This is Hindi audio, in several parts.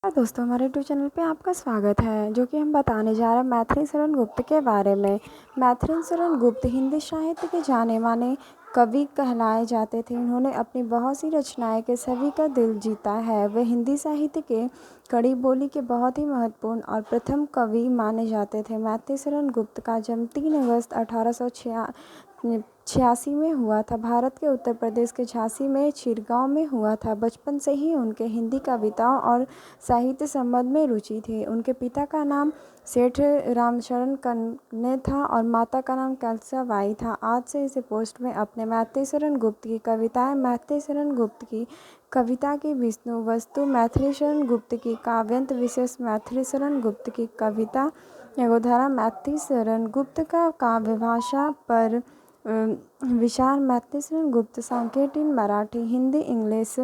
दोस्तों, हमारे यूट्यूब चैनल पे आपका स्वागत है। जो कि हम बताने जा रहे हैं मैथिली शरण गुप्त के बारे में। मैथिली शरण गुप्त हिंदी साहित्य के जाने माने कवि कहलाए जाते थे। इन्होंने अपनी बहुत सी रचनाएं के सभी का दिल जीता है। वे हिंदी साहित्य के कड़ी बोली के बहुत ही महत्वपूर्ण और प्रथम कवि माने जाते थे। मैथिली शरण गुप्त का जन्म 3 अगस्त 1886 में हुआ था। भारत के उत्तर प्रदेश के झांसी में चिरगांव में हुआ था। बचपन से ही उनके हिंदी कविताओं और साहित्य संबंध में रुचि थी। उनके पिता का नाम सेठ रामशरण कन्ने था और माता का नाम कलसा बाई था। आज से इसे पोस्ट में अपने मैथिली शरण गुप्त की कविताएं। मैथिली शरण गुप्त की कविता की विष्णु वस्तु। मैथिली शरण गुप्त की काव्यंत विशेष। मैथिली शरण गुप्त की कविता एगोधारा। मैथिली शरण गुप्त का काव्य भाषा पर विचार। मैथिली शरण गुप्त सांकेतिक मराठी, हिंदी, इंग्लिश,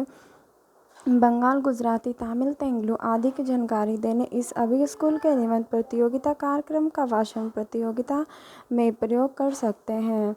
बंगाल, गुजराती, तमिल, तेलुगु आदि की जानकारी देने इस अभी स्कूल के निबंध प्रतियोगिता कार्यक्रम का भाषण प्रतियोगिता में प्रयोग कर सकते हैं।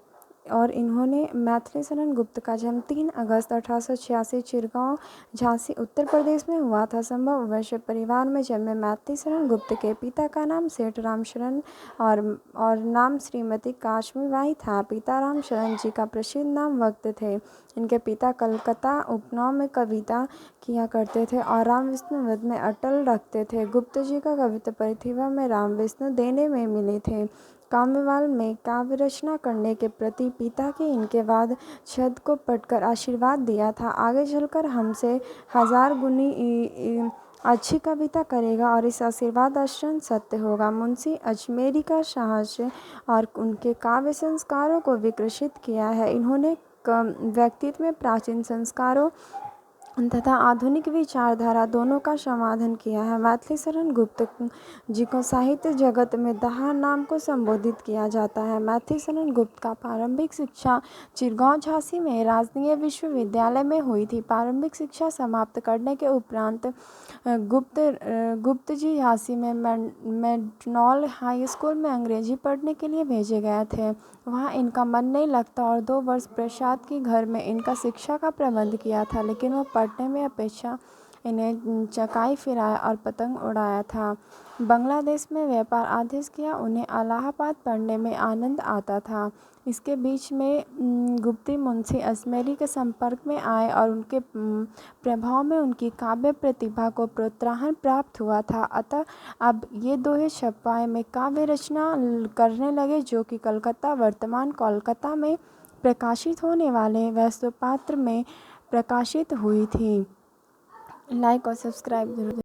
और इन्होंने मैथिली शरण गुप्त का जन्म 3 अगस्त 1886 चिरगांव झांसी उत्तर प्रदेश में हुआ था। संभव वैश्य परिवार में जन्मे मैथिली शरण गुप्त के पिता का नाम सेठ रामशरण और नाम श्रीमती काशमीबाई था। पिता रामशरण जी का प्रसिद्ध नाम वक्त थे। इनके पिता कलकत्ता उपनाम में कविता किया करते थे और राम विष्णु वध में अटल रखते थे। गुप्त जी का कविता प्रतिभा में राम विष्णु देने में मिले थे। काव्यवाल में काव्य रचना करने के प्रति पिता के इनके बाद छंद को पढ़कर आशीर्वाद दिया था। आगे चलकर हमसे 1000 गुनी अच्छी कविता करेगा और इस आशीर्वाद आश्रम सत्य होगा। मुंशी अजमेरी का साहस्य और उनके काव्य संस्कारों को विकसित किया है। इन्होंने व्यक्तित्व में प्राचीन संस्कारों तथा आधुनिक विचारधारा दोनों का समाधान किया है। मैथिली शरण गुप्त जी को साहित्य जगत में दाहा नाम को संबोधित किया जाता है। मैथिली शरण गुप्त का प्रारंभिक शिक्षा चिरगांव झांसी में राजकीय विश्वविद्यालय में हुई थी। प्रारंभिक शिक्षा समाप्त करने के उपरांत गुप्त जी झांसी में मैकडॉनल्ड हाई स्कूल में अंग्रेजी पढ़ने के लिए भेजे गए थे। वहाँ इनका मन नहीं लगता और 2 वर्ष प्रसाद के घर में इनका शिक्षा का प्रबंध किया था, लेकिन वह पढ़ने में अपेक्षा इन्हें चकाई फिराया और पतंग उड़ाया था। बांग्लादेश में व्यापार आदेश किया। उन्हें इलाहाबाद पढ़ने में आनंद आता था। इसके बीच में गुप्ती मुंशी अजमेरी के संपर्क में आए और उनके प्रभाव में उनकी काव्य प्रतिभा को प्रोत्साहन प्राप्त हुआ था। अतः अब ये दोहे छपाई में काव्य रचना करने लगे, जो कि कलकत्ता वर्तमान कोलकाता में प्रकाशित होने वाले वैश्यपात्र में प्रकाशित हुई थी। लाइक और सब्सक्राइब जरूर।